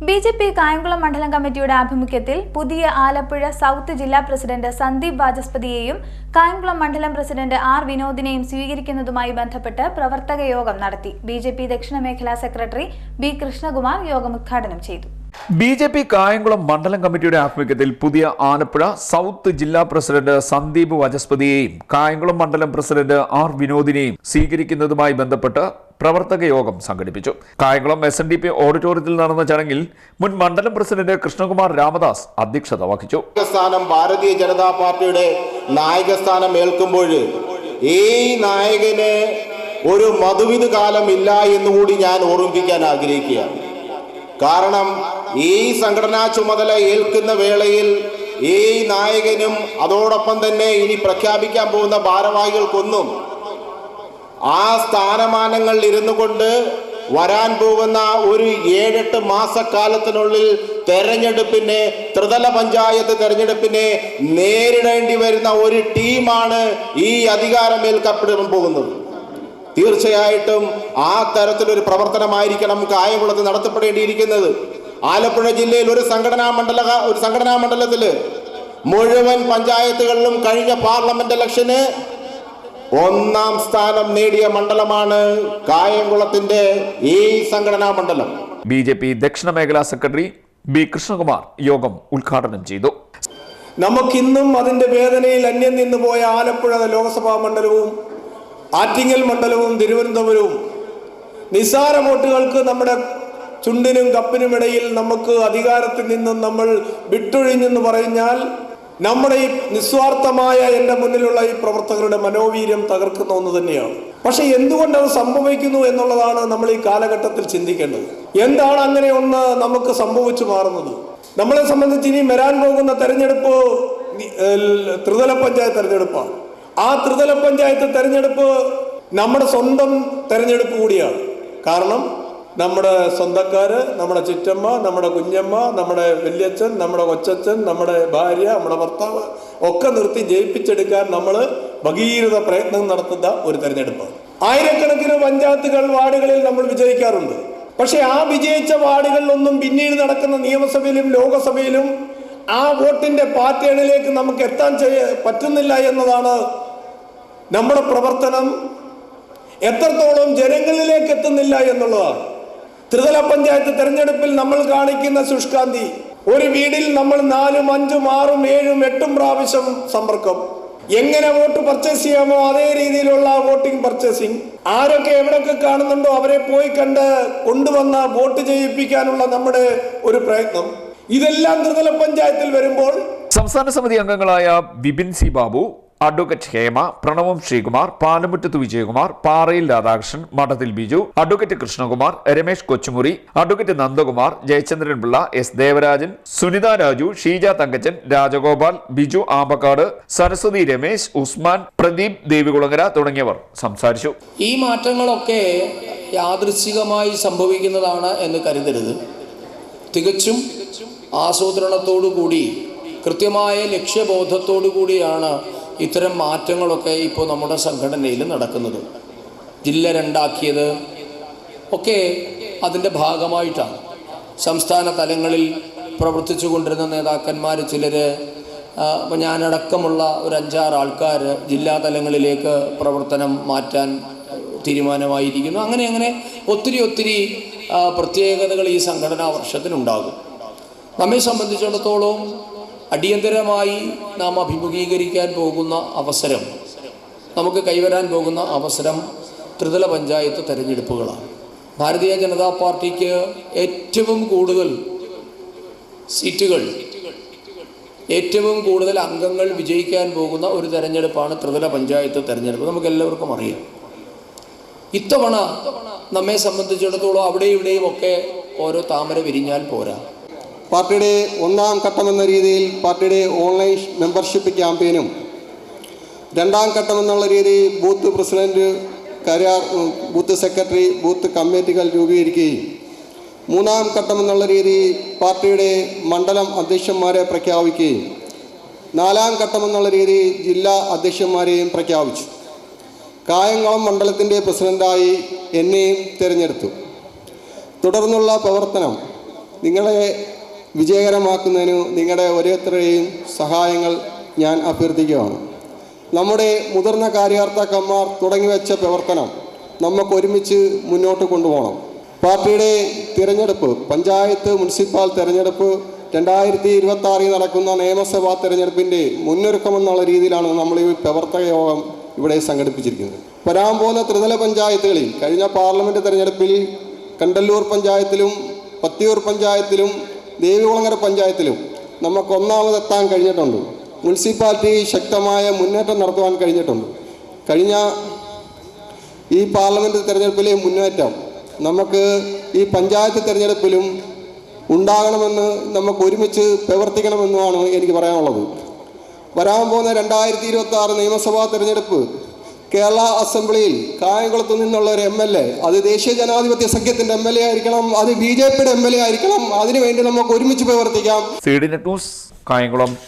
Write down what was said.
BJP Kayamkulam മണ്ഡലം കമ്മിറ്റിയുടെ ആഭിമുഖ്യത്തിൽ പുതിയ ആലപ്പുഴ സൗത്ത് ജില്ലാ പ്രസിഡന്റ് സന്ദീപ് വാചസ്പതിയെയും കായംകുളം മണ്ഡലം പ്രസിഡന്റ് ആർ വിനോദിനെയും സ്വീകരിക്കുന്നതുമായി ബന്ധപ്പെട്ട് പ്രവർത്തക യോഗം നടത്തി. ബിജെപി ദക്ഷിണ മേഖലാ സെക്രട്ടറി ബി കൃഷ്ണകുമാർ യോഗം ഉദ്ഘാടനം ചെയ്തു. ബിജെപി കായംകുളം മണ്ഡലം കമ്മിറ്റിയുടെ ആഭിമുഖ്യത്തിൽ പുതിയ ആലപ്പുഴ സൗത്ത് ജില്ലാ പ്രസിഡന്റ് സന്ദീപ് വാചസ്പതിയെയും കായംകുളം മണ്ഡലം പ്രസിഡന്റ് ആർ വിനോദിനെയും സ്വീകരിക്കുന്നതുമായി ബന്ധപ്പെട്ട് പ്രവർത്തക യോഗം സംഘടിപ്പിച്ചു. കായംകുളം SNDP ഓഡിറ്റോറിയത്തിൽ നടന്ന ചടങ്ങിൽ മുൻ മണ്ഡലം പ്രസിഡന്റ് കൃഷ്ണകുമാർ രാമദാസ് അധ്യക്ഷത വഹിച്ചു. ഭാരതീയ ജനതാ പാർട്ടിയുടെ നായകസ്ഥാനം ഏൽക്കുമ്പോൾ ഈ നായകന് ഒരു മധുവിധ കാലമില്ല എന്നുകൂടി ഞാൻ ഓർമ്മിപ്പിക്കാൻ ആഗ്രഹിക്കുകയാണ്. കാരണം ഈ സംഘടനാ ചുമതല ഏൽക്കുന്ന വേളയിൽ ഈ നായകനും അതോടൊപ്പം തന്നെ ഇനി പ്രഖ്യാപിക്കാൻ പോകുന്ന ഭാരവാഹികൾക്കൊന്നും ആ സ്ഥാനമാനങ്ങളിൽ ഇരുന്നു കൊണ്ട് വരാൻ പോകുന്ന ഒരു 7-8 മാസക്കാലത്തിനുള്ളിൽ ത്രിതല പഞ്ചായത്ത് തെരഞ്ഞെടുപ്പിനെ നേരിടേണ്ടി വരുന്ന ഒരു ടീമാണ് ഈ അധികാരമേൽക്കപ്പെടാൻ പോകുന്നത്. തീർച്ചയായിട്ടും ആ തരത്തിലൊരു പ്രവർത്തനമായിരിക്കണം കായംകുളത്ത് നടത്തപ്പെടേണ്ടിയിരിക്കുന്നത്. ആലപ്പുഴ ജില്ലയിൽ ഒരു സംഘടനാ മണ്ഡലത്തിൽ മുഴുവൻ പഞ്ചായത്തുകളിലും കഴിഞ്ഞ പാർലമെന്റ് ഇലക്ഷന് 1ാം സ്ഥാനം നേടിയ മണ്ഡലമാണ് കായംകുളത്തിന്റെ ഈ സംഘടനാ മണ്ഡലം. ബിജെപി ദക്ഷിണ മേഖലാ സെക്രട്ടറി ബി കൃഷ്ണകുമാർ യോഗം ഉദ്ഘാടനം ചെയ്തു. നമുക്കിന്നും അതിന്റെ വേദനയിൽ അന്യം നിന്നു പോയ ആലപ്പുഴ ലോക്സഭാ മണ്ഡലവും ആറ്റിങ്ങൽ മണ്ഡലവും തിരുവനന്തപുരവും നിസ്സാര വോട്ടുകൾക്ക് നമ്മുടെ ചുണ്ടിനും കപ്പിനും ഇടയിൽ നമുക്ക് അധികാരത്തിൽ നിന്നും നമ്മൾ വിട്ടൊഴിഞ്ഞെന്ന് പറഞ്ഞാൽ നമ്മുടെ ഈ നിസ്വാർത്ഥമായ എൻ്റെ മുന്നിലുള്ള ഈ പ്രവർത്തകരുടെ മനോവീര്യം തകർക്കുന്ന ഒന്ന് തന്നെയാണ്. പക്ഷെ എന്തുകൊണ്ടത് സംഭവിക്കുന്നു എന്നുള്ളതാണ് നമ്മൾ ഈ കാലഘട്ടത്തിൽ ചിന്തിക്കേണ്ടത്. എന്താണ് അങ്ങനെ ഒന്ന് നമുക്ക് സംഭവിച്ചു മാറുന്നത്? നമ്മളെ സംബന്ധിച്ച് ഇനി വരാൻ പോകുന്ന തെരഞ്ഞെടുപ്പ് ത്രിതല പഞ്ചായത്ത് തെരഞ്ഞെടുപ്പാണ്. ആ ത്രിതല പഞ്ചായത്ത് തെരഞ്ഞെടുപ്പ് നമ്മുടെ സ്വന്തം തെരഞ്ഞെടുപ്പ് കൂടിയാണ്. കാരണം നമ്മുടെ സ്വന്തക്കാര്, നമ്മുടെ ചുറ്റമ്മ, നമ്മുടെ കുഞ്ഞമ്മ, നമ്മുടെ വല്യച്ഛൻ, നമ്മുടെ കൊച്ചച്ഛൻ, നമ്മുടെ ഭാര്യ, നമ്മുടെ ഭർത്താവ് ഒക്കെ നിർത്തി ജയിപ്പിച്ചെടുക്കാൻ നമ്മൾ ഭഗീരഥ പ്രയത്നം നടത്തുന്ന ഒരു തെരഞ്ഞെടുപ്പാണ്. ആയിരക്കണക്കിന് പഞ്ചായത്തുകൾ വാർഡുകളിൽ നമ്മൾ വിജയിക്കാറുണ്ട്. പക്ഷെ ആ വിജയിച്ച വാർഡുകളിലൊന്നും പിന്നീട് നടക്കുന്ന നിയമസഭയിലും ലോകസഭയിലും ആ വോട്ടിന്റെ പാറ്റേണിലേക്ക് നമുക്ക് എത്താൻ പറ്റുന്നില്ല എന്നതാണ് നമ്മുടെ പ്രവർത്തനം എത്രത്തോളം ജനങ്ങളിലേക്ക് എത്തുന്നില്ല എന്നുള്ളതാണ്. ത്രിതല പഞ്ചായത്ത് തെരഞ്ഞെടുപ്പിൽ നമ്മൾ കാണിക്കുന്ന ശുഷ്കാന്തി, ഒരു വീടിൽ നമ്മൾ 4, 5, 6, 7, 8 പ്രാവശ്യം സമ്പർക്കം, എങ്ങനെ വോട്ട് പർച്ചേസ് ചെയ്യാമോ അതേ രീതിയിലുള്ള വോട്ടിംഗ് പർച്ചേസിംഗ്, ആരൊക്കെ എവിടെയൊക്കെ കാണുന്നുണ്ടോ അവരെ പോയി കണ്ട് കൊണ്ടുവന്ന വോട്ട് ചെയ്യിപ്പിക്കാനുള്ള നമ്മുടെ ഒരു പ്രയത്നം, ഇതെല്ലാം ത്രിതല പഞ്ചായത്തിൽ വരുമ്പോൾ സംസ്ഥാന സമിതി അംഗങ്ങളായ വിപിൻ സി ബാബു, അഡ്വക്കേറ്റ് ഹേമ, പ്രണവം ശ്രീകുമാർ, പാലമുറ്റത്ത് വിജയകുമാർ, പാറയിൽ രാധാകൃഷ്ണൻ, മഠത്തിൽ Biju, advocate Krishnakumar, Ramesh Kochumuri, advocate Nandakumar, Jayachandran Pillai, S Devarajan, Sunitha Raju, Sheeja Thankachan, Rajagopal, Biju Ambakkad, Saraswati Ramesh, Usman, Pradeep Devikulangara തുടങ്ങിയവർ സംസാരിച്ചു. ഈ മാറ്റങ്ങളൊക്കെ യാദൃച്ഛികമായി സംഭവിക്കുന്നതാണ് എന്ന് കരുതരുത്. തികച്ചും ആസൂത്രണത്തോടു കൂടി കൃത്യമായ ലക്ഷ്യബോധത്തോടു കൂടിയാണ് ഇത്തരം മാറ്റങ്ങളൊക്കെ ഇപ്പോൾ നമ്മുടെ സംഘടനയിൽ നടക്കുന്നത്. ജില്ല 2ആക്കിയത് ഒക്കെ അതിൻ്റെ ഭാഗമായിട്ടാണ്. സംസ്ഥാന തലങ്ങളിൽ പ്രവർത്തിച്ചു കൊണ്ടിരുന്ന നേതാക്കന്മാർ ചിലർ, ഇപ്പോൾ ഞാനടക്കമുള്ള ഒരു 5-6 ആൾക്കാർ ജില്ലാ തലങ്ങളിലേക്ക് പ്രവർത്തനം മാറ്റാൻ തീരുമാനമായിരിക്കുന്നു. അങ്ങനെ ഒത്തിരി പ്രത്യേകതകൾ ഈ സംഘടനാ വർഷത്തിനുണ്ടാകും. നമ്മെ സംബന്ധിച്ചിടത്തോളം അടിയന്തരമായി നാം അഭിമുഖീകരിക്കാൻ പോകുന്ന അവസരം, നമുക്ക് കൈവരാൻ പോകുന്ന അവസരം ത്രിതല പഞ്ചായത്ത് തെരഞ്ഞെടുപ്പുകളാണ്. ഭാരതീയ ജനതാ പാർട്ടിക്ക് ഏറ്റവും കൂടുതൽ സീറ്റുകൾ, ഏറ്റവും കൂടുതൽ അംഗങ്ങൾ വിജയിക്കാൻ പോകുന്ന ഒരു തെരഞ്ഞെടുപ്പാണ് ത്രിതല പഞ്ചായത്ത് തെരഞ്ഞെടുപ്പ്. നമുക്കെല്ലാവർക്കും അറിയാം. ഇത്തവണ നമ്മെ സംബന്ധിച്ചിടത്തോളം അവിടെ ഇവിടെയും ഒക്കെ ഓരോ താമര വിരിഞ്ഞാൽ പോരാ. പാർട്ടിയുടെ 1ാം ഘട്ടമെന്ന രീതിയിൽ പാർട്ടിയുടെ ഓൺലൈൻ മെമ്പർഷിപ്പ് ക്യാമ്പയിനും 2ാം ഘട്ടമെന്നുള്ള രീതിയിൽ booth president, booth secretary, booth കമ്മിറ്റികൾ രൂപീകരിക്കുകയും 3ാം ഘട്ടമെന്നുള്ള രീതിയിൽ പാർട്ടിയുടെ മണ്ഡലം അധ്യക്ഷന്മാരെ പ്രഖ്യാപിക്കുകയും 4ാം ഘട്ടമെന്നുള്ള രീതിയിൽ ജില്ലാ അധ്യക്ഷന്മാരെയും പ്രഖ്യാപിച്ചു. കായംകുളം മണ്ഡലത്തിൻ്റെ പ്രസിഡന്റായി എന്നെയും തിരഞ്ഞെടുത്തു. തുടർന്നുള്ള പ്രവർത്തനം നിങ്ങളെ വിജയകരമാക്കുന്നതിന് നിങ്ങളുടെ ഓരോരുത്തരുടെയും സഹായങ്ങൾ ഞാൻ അഭ്യർത്ഥിക്കുകയാണ്. നമ്മുടെ മുതിർന്ന കാര്യകർത്താക്കന്മാർ തുടങ്ങിവെച്ച പ്രവർത്തനം നമുക്ക് ഒരുമിച്ച് മുന്നോട്ട് കൊണ്ടുപോകണം. പാർട്ടിയുടെ തിരഞ്ഞെടുപ്പ്, പഞ്ചായത്ത് മുനിസിപ്പൽ തിരഞ്ഞെടുപ്പ് 2026 നടക്കുന്ന നിയമസഭാ തിരഞ്ഞെടുപ്പിൻ്റെ മുന്നൊരുക്കമെന്നുള്ള രീതിയിലാണ് നമ്മൾ ഈ പ്രവർത്തക യോഗം ഇവിടെ സംഘടിപ്പിച്ചിരിക്കുന്നത്. വരാൻ പോകുന്ന ത്രിതല പഞ്ചായത്തുകളിൽ കഴിഞ്ഞ പാർലമെൻറ്റ് തിരഞ്ഞെടുപ്പിൽ കണ്ടല്ലൂർ പഞ്ചായത്തിലും പത്തിയൂർ പഞ്ചായത്തിലും ദേവികുളങ്ങര പഞ്ചായത്തിലും നമുക്ക് ഒന്നാമതെത്താൻ കഴിഞ്ഞിട്ടുണ്ട്. മുനിസിപ്പാലിറ്റി ശക്തമായ മുന്നേറ്റം നടത്തുവാൻ കഴിഞ്ഞിട്ടുണ്ട്. കഴിഞ്ഞ ഈ പാർലമെൻറ്റ് തിരഞ്ഞെടുപ്പിലെ മുന്നേറ്റം നമുക്ക് ഈ പഞ്ചായത്ത് തിരഞ്ഞെടുപ്പിലും ഉണ്ടാകണമെന്ന് നമുക്ക് ഒരുമിച്ച് പ്രവർത്തിക്കണമെന്നുമാണ് എനിക്ക് പറയാനുള്ളത്. വരാൻ പോകുന്ന 2026 നിയമസഭാ തിരഞ്ഞെടുപ്പ് കേരള അസംബ്ലിയിൽ കായംകുളത്തു നിന്നുള്ള ഒരു MLA, അത് ദേശീയ ജനാധിപത്യ സഖ്യത്തിൻ്റെ MLA ആയിരിക്കണം, അത് BJPയുടെ MLA ആയിരിക്കണം. അതിനുവേണ്ടി നമുക്ക് ഒരുമിച്ച് പ്രവർത്തിക്കാം. C D net news, Kayamkulam.